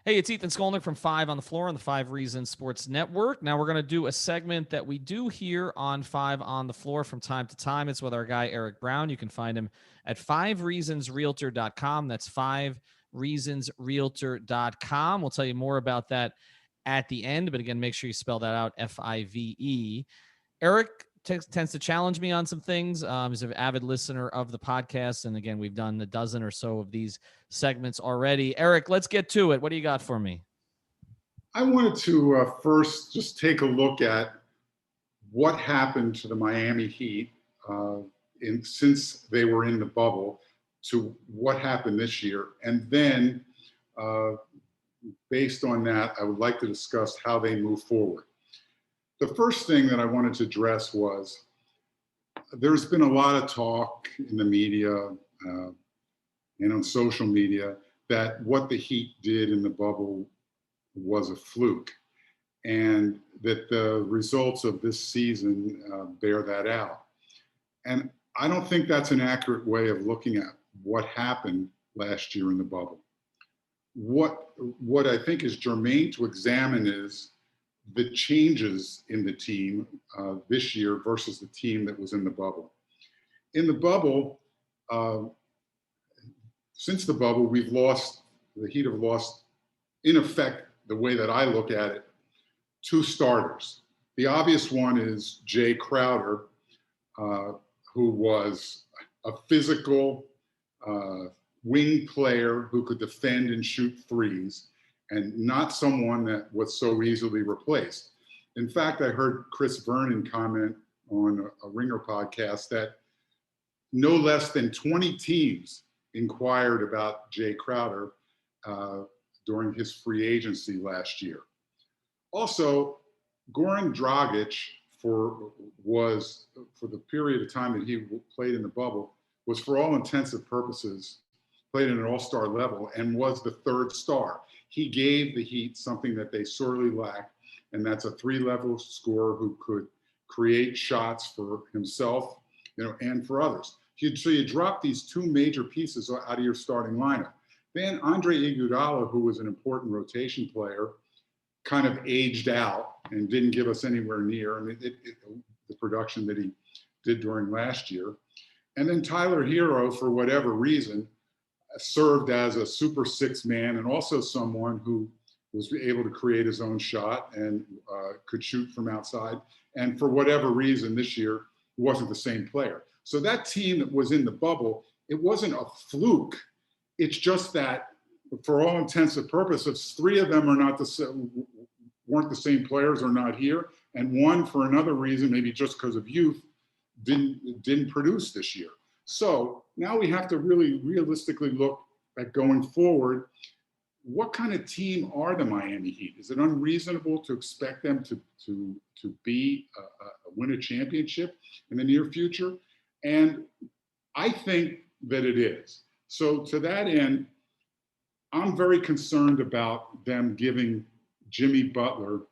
Hey, it's Ethan Skolnick from Five on the Floor on the Five Reasons Sports Network. Now we're going to do a segment that we do here on Five on the Floor from time to time. It's with our guy, Eric Brown. You can find him at fivereasonsrealtor.com. That's fivereasonsrealtor.com. We'll tell you more about that at the end. But again, make sure you spell that out, Five. Eric tends to challenge me on some things. He's an avid listener of the podcast. And again, we've done a dozen or so of these segments already. Eric, let's get to it. What do you got for me? I wanted to first just take a look at what happened to the Miami Heat since they were in the bubble to what happened this year. And then based on that, I would like to discuss how they move forward. The first thing that I wanted to address was there's been a lot of talk in the media and on social media that what the Heat did in the bubble was a fluke, and that the results of this season bear that out. And I don't think that's an accurate way of looking at what happened last year in the bubble. What I think is germane to examine is the changes in the team this year versus the team that was in the bubble. In the bubble, since the bubble, the Heat have lost, in effect, the way that I look at it, two starters. The obvious one is Jay Crowder, who was a physical wing player who could defend and shoot threes, and not someone that was so easily replaced. In fact, I heard Chris Vernon comment on a Ringer podcast that no less than 20 teams inquired about Jay Crowder during his free agency last year. Also, Goran Dragic, for the period of time that he played in the bubble, was for all intensive purposes played at an all-star level and was the third star. He gave the Heat something that they sorely lacked, and that's a three-level scorer who could create shots for himself, and for others. So you drop these two major pieces out of your starting lineup. Then Andre Iguodala, who was an important rotation player, kind of aged out and didn't give us anywhere near the production that he did during last year. And then Tyler Hero, for whatever reason, served as a super six man and also someone who was able to create his own shot and could shoot from outside. And for whatever reason this year, wasn't the same player. So that team that was in the bubble, it wasn't a fluke. It's just that for all intents and purposes, three of them weren't the same players or not here. And one, for another reason, maybe just because of youth, didn't produce this year. So now we have to really realistically look at going forward. What kind of team are the Miami Heat? Is it unreasonable to expect them to win a championship in the near future? And I think that it is. So to that end, I'm very concerned about them giving Jimmy Butler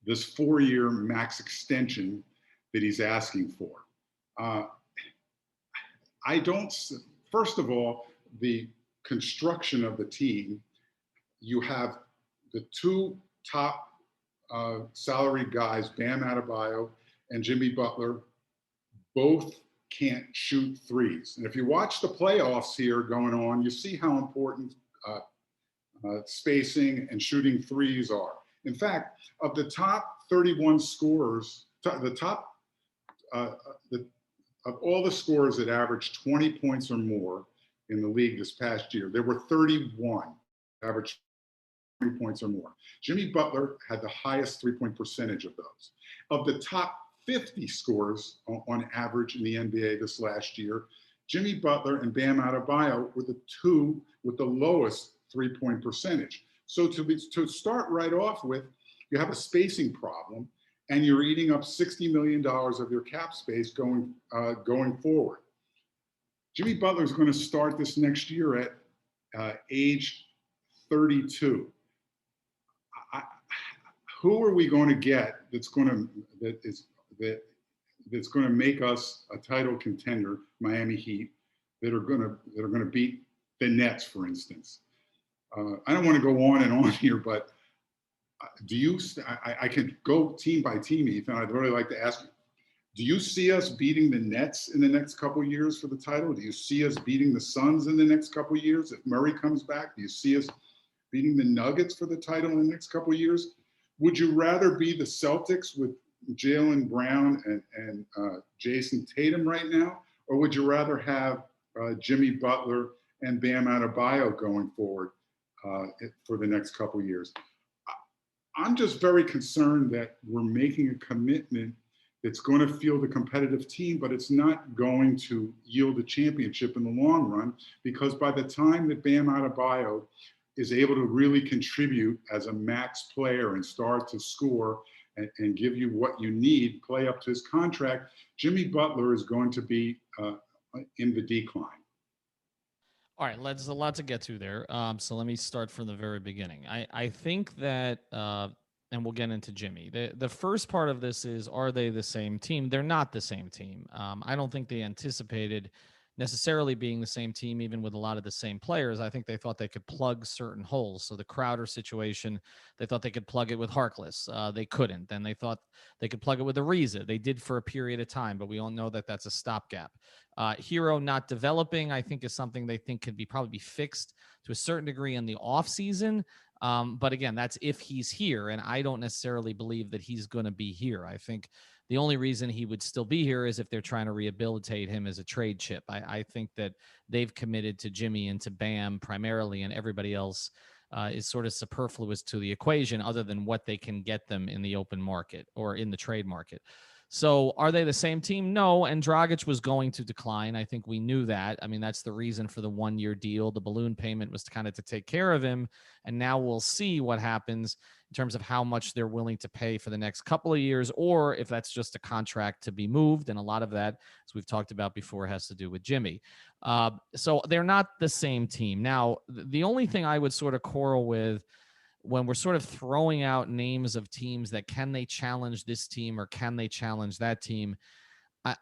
this 4-year max extension that he's asking for. First of all, the construction of the team, you have the two top salary guys, Bam Adebayo and Jimmy Butler, both can't shoot threes. And if you watch the playoffs here going on, you see how important spacing and shooting threes are. In fact, of the top 31 scorers, of all the scorers that averaged 20 points or more in the league this past year, there were 31 averaged 20 points or more. Jimmy Butler had the highest three-point percentage of those. Of the top 50 scorers on average in the NBA this last year, Jimmy Butler and Bam Adebayo were the two with the lowest three-point percentage. So to start right off with, you have a spacing problem, and you're eating up $60 million of your cap space going forward. Jimmy Butler is going to start this next year at age 32. Who are we going to get that's going to make us a title contender, Miami Heat, that are going to beat the Nets, for instance? I don't want to go on and on here, but do you? I can go team by team, Ethan. I'd really like to ask you. Do you see us beating the Nets in the next couple of years for the title? Do you see us beating the Suns in the next couple of years if Murray comes back? Do you see us beating the Nuggets for the title in the next couple of years? Would you rather be the Celtics with Jaylen Brown and Jason Tatum right now, or would you rather have Jimmy Butler and Bam Adebayo going forward for the next couple of years? I'm just very concerned that we're making a commitment that's going to field a competitive team, but it's not going to yield a championship in the long run, because by the time that Bam Adebayo is able to really contribute as a max player and start to score and give you what you need, play up to his contract, Jimmy Butler is going to be in the decline. All right, there's a lot to get to there. So let me start from the very beginning. I think that, and we'll get into Jimmy. The first part of this is, are they the same team? They're not the same team. I don't think they anticipated necessarily being the same team, even with a lot of the same players. I think they thought they could plug certain holes. So the Crowder situation, they thought they could plug it with Harkless. They couldn't. Then they thought they could plug it with Ariza. They did for a period of time, but we all know that that's a stopgap. Hero not developing, I think, is something they think could be probably be fixed to a certain degree in the offseason. But again, that's if he's here. And I don't necessarily believe that he's going to be here. I think the only reason he would still be here is if they're trying to rehabilitate him as a trade chip. I think that they've committed to Jimmy and to Bam primarily, and everybody else is sort of superfluous to the equation other than what they can get them in the open market or in the trade market. So are they the same team? No. And Dragic was going to decline. I think we knew that. I mean, that's the reason for the 1-year deal. The balloon payment was kind of to take care of him. And now we'll see what happens in terms of how much they're willing to pay for the next couple of years, or if that's just a contract to be moved. And a lot of that, as we've talked about before, has to do with Jimmy. So they're not the same team. Now, the only thing I would sort of quarrel with when we're sort of throwing out names of teams that can they challenge this team or can they challenge that team,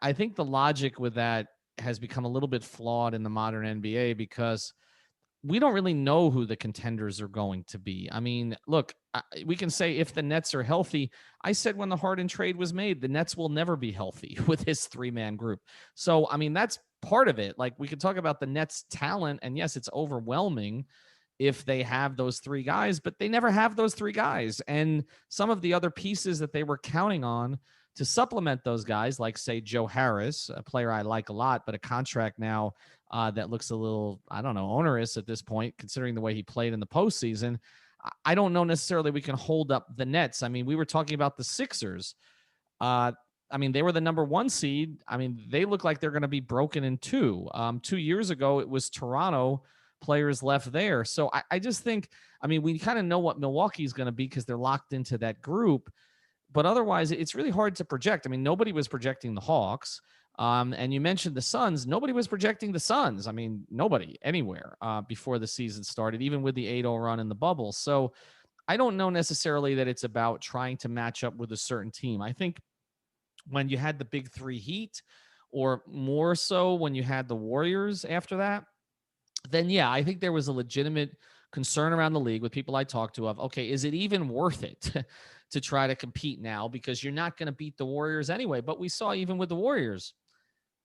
I think the logic with that has become a little bit flawed in the modern NBA, because we don't really know who the contenders are going to be. I mean, look, we can say if the Nets are healthy. I said when the Harden trade was made, the Nets will never be healthy with his 3-man group. So, I mean, that's part of it. Like, we could talk about the Nets' talent, and yes, it's overwhelming if they have those 3 guys, but they never have those 3 guys. And some of the other pieces that they were counting on to supplement those guys, like, say, Joe Harris, a player I like a lot, but a contract now that looks a little, I don't know, onerous at this point, considering the way he played in the postseason. I don't know necessarily we can hold up the Nets. I mean, we were talking about the Sixers. I mean, they were the number 1 seed. I mean, they look like they're going to be broken in 2. 2 years ago, it was Toronto players left there. So I just think, I mean, we kind of know what Milwaukee is going to be because they're locked into that group. But otherwise, it's really hard to project. I mean, nobody was projecting the Hawks. And you mentioned the Suns. Nobody was projecting the Suns. I mean, nobody anywhere before the season started, even with the 8-0 run in the bubble. So I don't know necessarily that it's about trying to match up with a certain team. I think when you had the big 3 Heat, or more so when you had the Warriors after that, then yeah, I think there was a legitimate concern around the league with people I talked to of, okay, is it even worth it to try to compete now? Because you're not going to beat the Warriors anyway. But we saw even with the Warriors,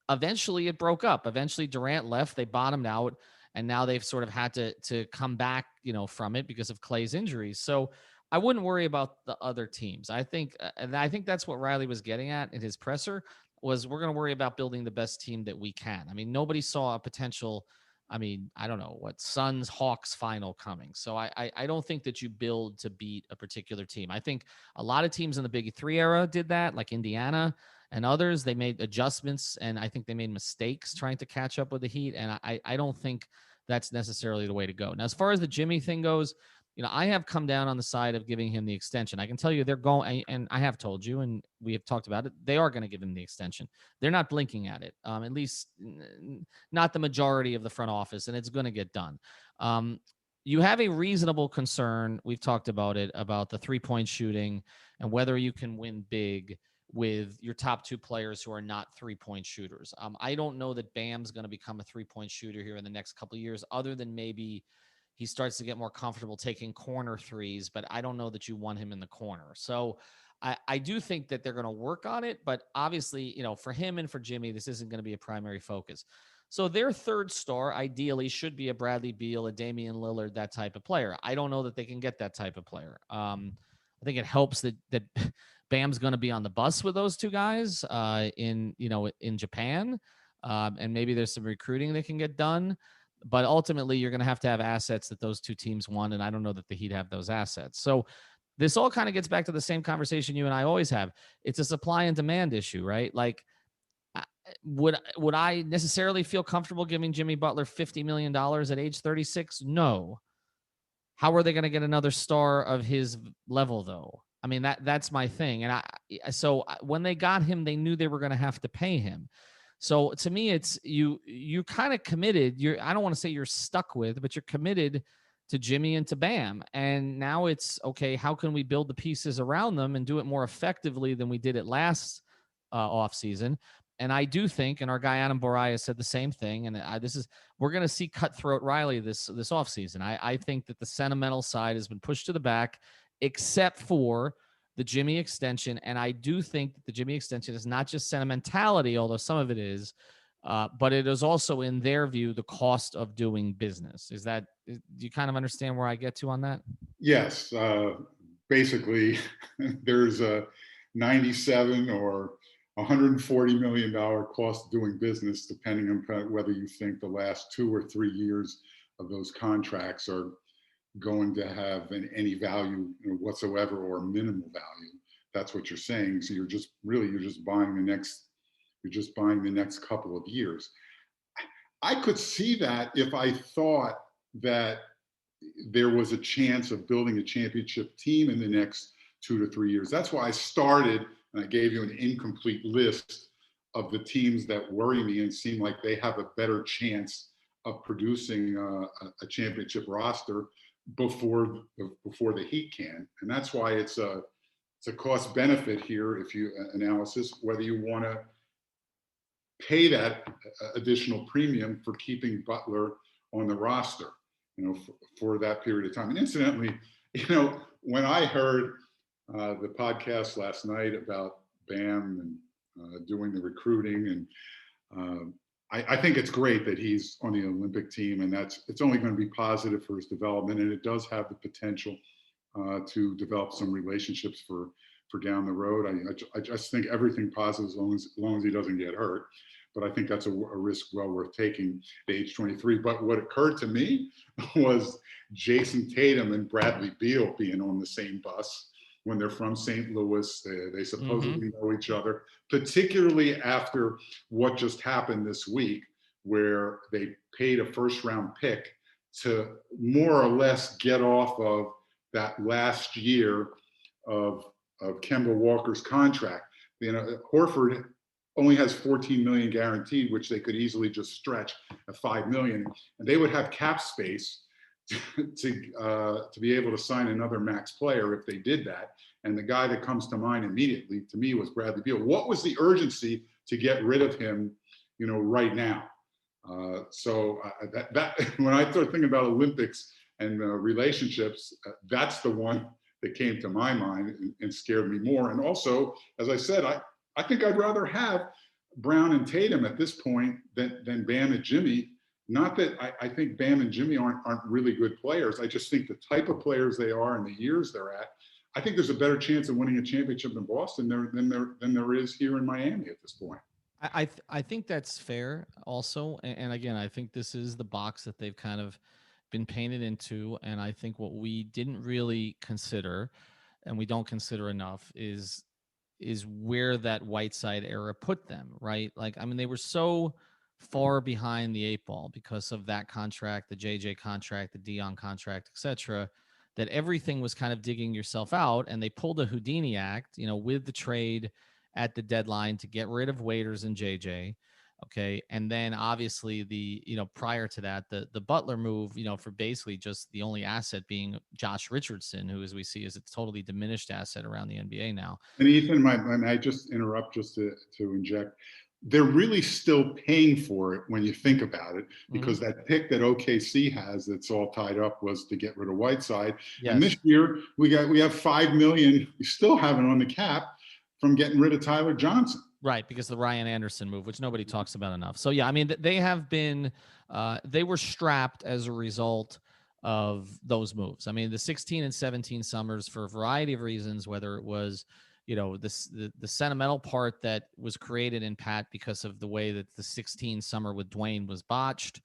eventually it broke up. Eventually Durant left, they bottomed out, and now they've sort of had to come back, from it because of Clay's injuries. So I wouldn't worry about the other teams. I think, and I think that's what Riley was getting at in his presser, was we're going to worry about building the best team that we can. I mean, nobody saw a potential, I mean, I don't know what Suns Hawks final coming. So I don't think that you build to beat a particular team. I think a lot of teams in the Big 3 era did that, like Indiana and others. They made adjustments, and I think they made mistakes trying to catch up with the Heat. And I don't think that's necessarily the way to go. Now, as far as the Jimmy thing goes, I have come down on the side of giving him the extension. I can tell you they're going, and I have told you, and we have talked about it, they are going to give him the extension. They're not blinking at it, at least not the majority of the front office, and it's going to get done. You have a reasonable concern. We've talked about it, about the 3-point shooting and whether you can win big with your top 2 players who are not 3-point shooters. I don't know that Bam's going to become a 3-point shooter here in the next couple of years, other than maybe he starts to get more comfortable taking corner threes, but I don't know that you want him in the corner. So I do think that they're going to work on it, but obviously, for him and for Jimmy, this isn't going to be a primary focus. So their third star ideally should be a Bradley Beal, a Damian Lillard, that type of player. I don't know that they can get that type of player. I think it helps that Bam's going to be on the bus with those two guys in Japan, and maybe there's some recruiting that can get done. But ultimately, you're going to have assets that those two teams want, and I don't know that the Heat have those assets. So this all kind of gets back to the same conversation you and I always have. It's a supply and demand issue, right? Like, would I necessarily feel comfortable giving Jimmy Butler $50 million at age 36? No. How are they going to get another star of his level, though? I mean, that's my thing. And so when they got him, they knew they were going to have to pay him. So to me, it's you kind of committed. I don't want to say you're stuck with, but you're committed to Jimmy and to Bam. And now it's okay. How can we build the pieces around them and do it more effectively than we did it last offseason? And I do think, and our guy Adam Boraya said the same thing. And we're going to see cutthroat Riley this offseason. I think that the sentimental side has been pushed to the back, except for the Jimmy extension. And I do think that the Jimmy extension is not just sentimentality, although some of it is, but it is also, in their view, the cost of doing business. Do you kind of understand where I get to on that? Yes. Basically, there's a 97 or $140 million cost of doing business, depending on whether you think the last 2 or 3 years of those contracts are going to have any value whatsoever or minimal value. That's what you're saying. So you're just buying the next couple of years. I could see that if I thought that there was a chance of building a championship team in the next 2 to 3 years. That's why I started, and I gave you an incomplete list of the teams that worry me and seem like they have a better chance of producing a championship roster before the Heat can. And that's why it's a cost benefit here, if you analysis, whether you want to pay that additional premium for keeping Butler on the roster, for that period of time. And incidentally, when I heard the podcast last night about Bam and doing the recruiting, and I think it's great that he's on the Olympic team, and it's only going to be positive for his development, and it does have the potential to develop some relationships for down the road. I just think everything positive as long as he doesn't get hurt. But I think that's a risk well worth taking at age 23. But what occurred to me was Jason Tatum and Bradley Beal being on the same bus when they're from St. Louis. They supposedly know each other, particularly after what just happened this week, where they paid a first-round pick to more or less get off of that last year of Kemba Walker's contract. Horford only has 14 million guaranteed, which they could easily just stretch at 5 million, and they would have cap space to be able to sign another max player if they did that. And the guy that comes to mind immediately to me was Bradley Beal. What was the urgency to get rid of him, right now? So that when I start thinking about Olympics and relationships, that's the one that came to my mind and scared me more. And also, as I said, I think I'd rather have Brown and Tatum at this point than Bam and Jimmy. Not that I think Bam and Jimmy aren't really good players. I just think the type of players they are and the years they're at, I think there's a better chance of winning a championship in Boston than there is here in Miami at this point. I think that's fair also. And again, I think this is the box that they've kind of been painted into. And I think what we didn't really consider, and we don't consider enough, is where that Whiteside era put them, right? Like, I mean, they were so far behind the 8 ball because of that contract, the JJ contract, the Dion contract, etc., that everything was kind of digging yourself out. And they pulled a Houdini act, with the trade at the deadline to get rid of Waiters and JJ. Okay. And then obviously prior to that, the Butler move, for basically just the only asset being Josh Richardson, who, as we see, is a totally diminished asset around the NBA now. And Ethan, I just interrupt just to inject. they're really still paying for it when you think about it, Mm-hmm. because that pick that OKC has that's all tied up was to get rid of Whiteside. And this Yes. year we have 5 million, we still have it on the cap from getting rid of Tyler Johnson. Right, because of the Ryan Anderson move, which nobody talks about enough. So yeah, I mean, they have been, they were strapped as a result of those moves. I mean, the 16 and 17 summers, for a variety of reasons, whether it was, the sentimental part that was created in Pat because of the way that the 16 summer with Dwayne was botched,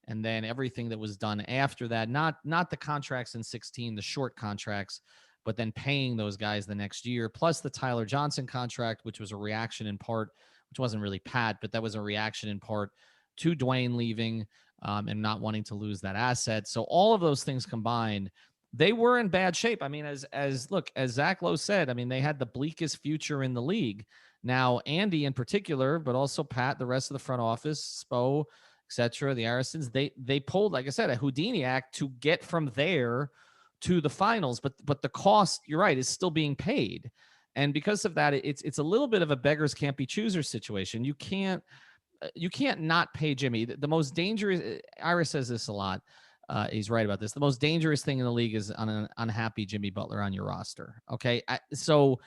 and then everything that was done after that, not the contracts in 16, the short contracts, but then paying those guys the next year, plus the Tyler Johnson contract, which was a reaction in part, which wasn't really Pat, but that was a reaction in part to Dwayne leaving, and not wanting to lose that asset. So all of those things combined, they were in bad shape. I mean, as Zach Lowe said, I mean, they had the bleakest future in the league. Now, Andy in particular, but also Pat, the rest of the front office, Spo, etc., the Arisons, they pulled, like I said, a Houdini act to get from there to the finals, but the cost, you're right, is still being paid. And because of that, it's a little bit of a beggars can't be choosers situation. You can't not pay Jimmy. The most dangerous, Ira says this a lot. He's right about this. The most dangerous thing in the league is on an unhappy Jimmy Butler on your roster. Okay. So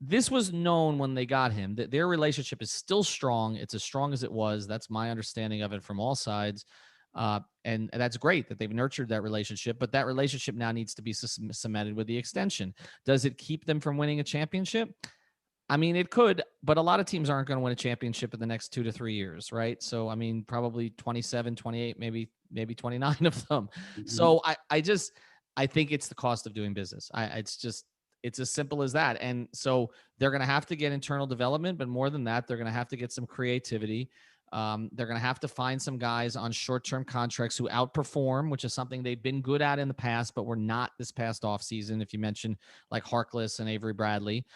this was known when they got him, that their relationship is still strong. It's as strong as it was. That's my understanding of it from all sides. And that's great that they've nurtured that relationship, but that relationship now needs to be cemented with the extension. Does it keep them from winning a championship? I mean, it could, but a lot of teams aren't going to win a championship in the next 2 to 3 years, right? So, I mean, probably 27, 28, maybe 29 of them. Mm-hmm. So I think it's the cost of doing business. It's as simple as that. And so they're going to have to get internal development, but more than that, they're going to have to get some creativity. They're going to have to find some guys on short-term contracts who outperform, which is something they've been good at in the past, but were not this past offseason. If you mentioned like Harkless and Avery Bradley,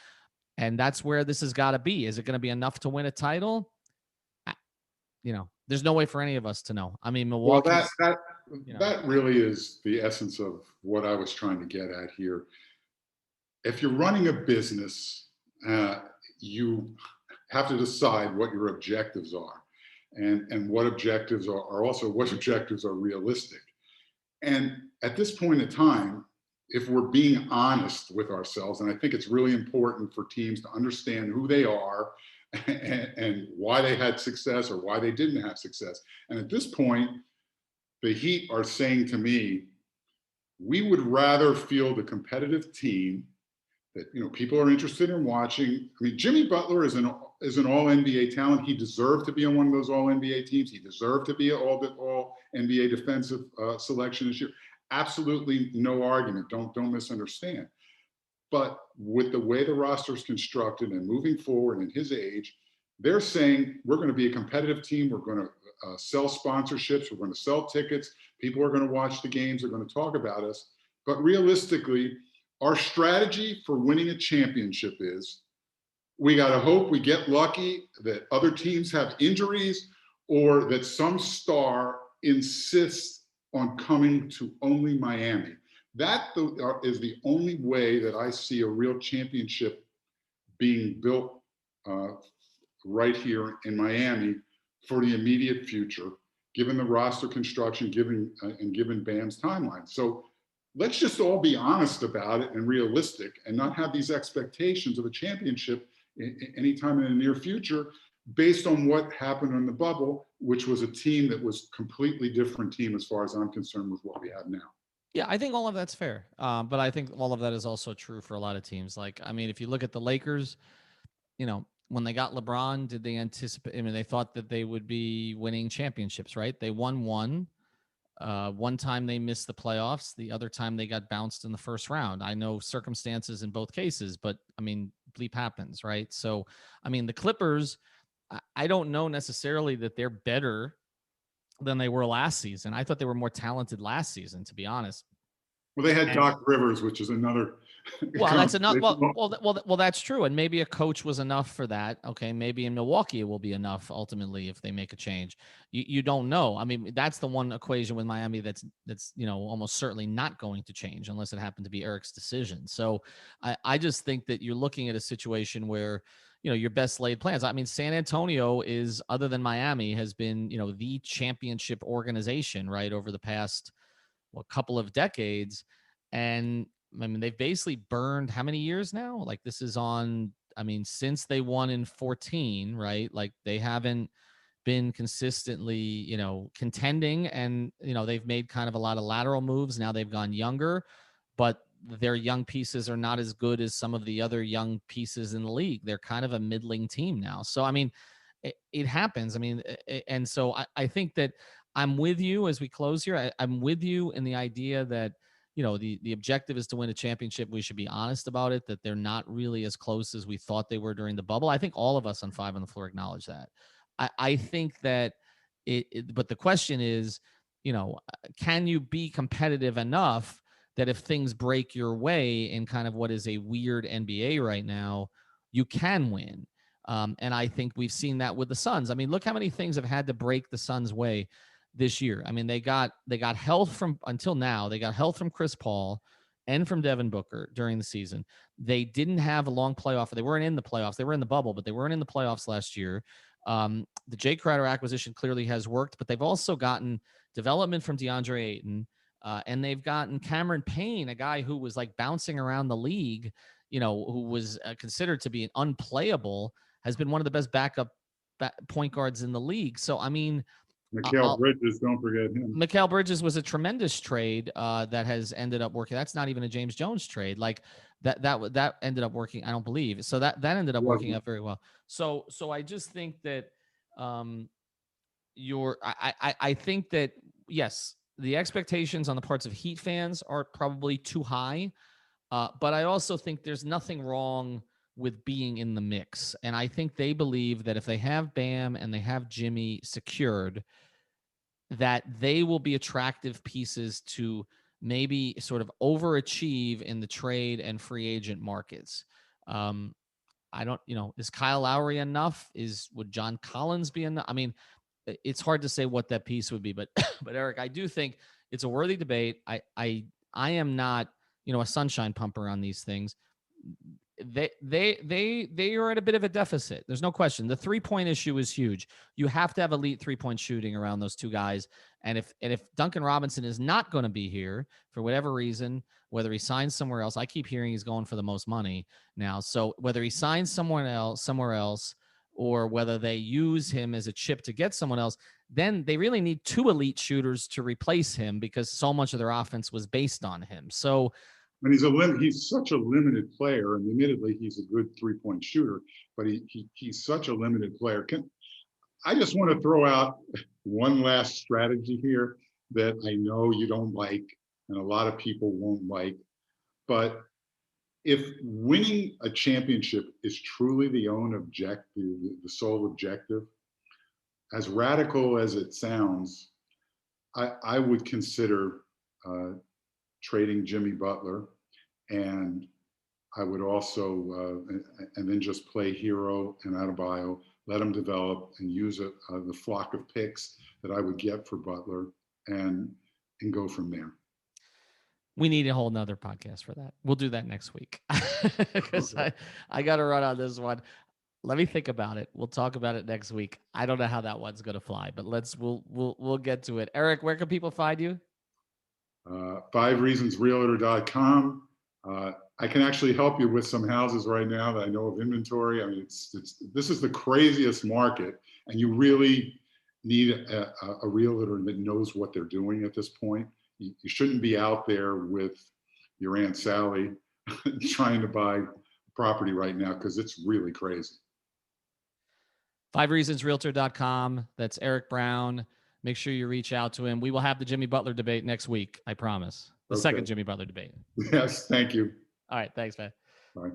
and that's where this has got to be. Is it going to be enough to win a title? There's no way for any of us to know. I mean, Well, Milwaukee's, that really is the essence of what I was trying to get at here. If you're running a business, you have to decide what your objectives are, and what objectives are also what objectives are realistic. And at this point in time, if we're being honest with ourselves, and I think it's really important for teams to understand who they are and why they had success or why they didn't have success. And at this point, the Heat are saying to me, we would rather field a competitive team that people are interested in watching. I mean, Jimmy Butler is an all NBA talent. He deserved to be on one of those all NBA teams. He deserved to be an all NBA defensive selection this year. Absolutely no argument. Don't misunderstand. But with the way the roster is constructed and moving forward in his age, they're saying we're going to be a competitive team. We're going to sell sponsorships. We're going to sell tickets. People are going to watch the games. They're going to talk about us. But realistically, our strategy for winning a championship is we got to hope we get lucky that other teams have injuries or that some star insists on coming to only Miami. That is the only way that I see a real championship being built right here in Miami for the immediate future, given the roster construction, given Bam's timeline. So let's just all be honest about it and realistic, and not have these expectations of a championship anytime in the near future based on what happened in the bubble, which was a team that was completely different team as far as I'm concerned with what we have now. Yeah, I think all of that's fair. But I think all of that is also true for a lot of teams. Like, I mean, if you look at the Lakers, when they got LeBron, did they anticipate? I mean, they thought that they would be winning championships, right? They won one. One time they missed the playoffs. The other time they got bounced in the first round. I know circumstances in both cases, but I mean, bleep happens, right? So, I mean, the Clippers, I don't know necessarily that they're better than they were last season. I thought they were more talented last season, to be honest. Well, they had And Doc Rivers, which is another. well, that's enough. Well, that's true. And maybe a coach was enough for that. Okay. Maybe in Milwaukee, it will be enough ultimately if they make a change. You don't know. I mean, that's the one equation with Miami that's almost certainly not going to change unless it happened to be Eric's decision. So I just think that you're looking at a situation where, your best laid plans. I mean, San Antonio is, other than Miami, has been, the championship organization, right, over the past couple of decades. And I mean, they've basically burned how many years now? Like this is on, I mean, since they won in 14, right? Like they haven't been consistently, contending, and, they've made kind of a lot of lateral moves. Now they've gone younger, but their young pieces are not as good as some of the other young pieces in the league. They're kind of a middling team now. So, I mean, it happens. I mean, and so I think that I'm with you as we close here. I'm with you in the idea that, the objective is to win a championship. We should be honest about it, that they're not really as close as we thought they were during the bubble. I think all of us on Five on the Floor acknowledge that. I think that but the question is, can you be competitive enough that if things break your way in kind of what is a weird NBA right now, you can win? And I think we've seen that with the Suns. I mean, look how many things have had to break the Suns' way this year. I mean, they got health from, until now, they got health from Chris Paul and from Devin Booker during the season. They didn't have a long playoff. They weren't in the playoffs. They were in the bubble, but they weren't in the playoffs last year. The Jay Crowder acquisition clearly has worked, but they've also gotten development from DeAndre Ayton, and they've gotten Cameron Payne, a guy who was like bouncing around the league, who was considered to be an unplayable, has been one of the best backup point guards in the league. So, I mean, Mikal Bridges, don't forget him. Mikal Bridges was a tremendous trade that has ended up working. That's not even a James Jones trade. Like that ended up working, I don't believe. So that ended up working out very well. So I just think that I think that, yes, the expectations on the parts of Heat fans are probably too high. But I also think there's nothing wrong with being in the mix. And I think they believe that if they have Bam and they have Jimmy secured, that they will be attractive pieces to maybe sort of overachieve in the trade and free agent markets. I don't, is Kyle Lowry enough? Would John Collins be enough? I mean, it's hard to say what that piece would be, but but Eric, I do think it's a worthy debate. I am not, a sunshine pumper on these things. They are at a bit of a deficit. There's no question. The 3-point issue is huge. You have to have elite 3-point shooting around those two guys. And if Duncan Robinson is not going to be here for whatever reason, whether he signs somewhere else, I keep hearing he's going for the most money now. So whether he signs somewhere else, or whether they use him as a chip to get someone else, then they really need 2 elite shooters to replace him, because so much of their offense was based on him. So, and he's such a limited player, and admittedly he's a good 3-point shooter, but he's such a limited player. I just want to throw out one last strategy here that I know you don't like, and a lot of people won't like, but if winning a championship is truly the sole objective, as radical as it sounds, I would consider trading Jimmy Butler, and I would also, and then just play Hero and Adebayo, let them develop, and use the flock of picks that I would get for Butler, and go from there. We need a whole nother podcast for that. We'll do that next week, because I got to run on this one. Let me think about it. We'll talk about it next week. I don't know how that one's going to fly, but we'll get to it. Eric, where can people find you? 5reasonsrealtor.com. I can actually help you with some houses right now that I know of inventory. I mean, this is the craziest market, and you really need a realtor that knows what they're doing at this point. You shouldn't be out there with your Aunt Sally trying to buy property right now, because it's really crazy. 5reasonsrealtor.com. That's Eric Brown. Make sure you reach out to him. We will have the Jimmy Butler debate next week. I promise. The second Jimmy Butler debate. Yes. Thank you. All right. Thanks, man. Bye.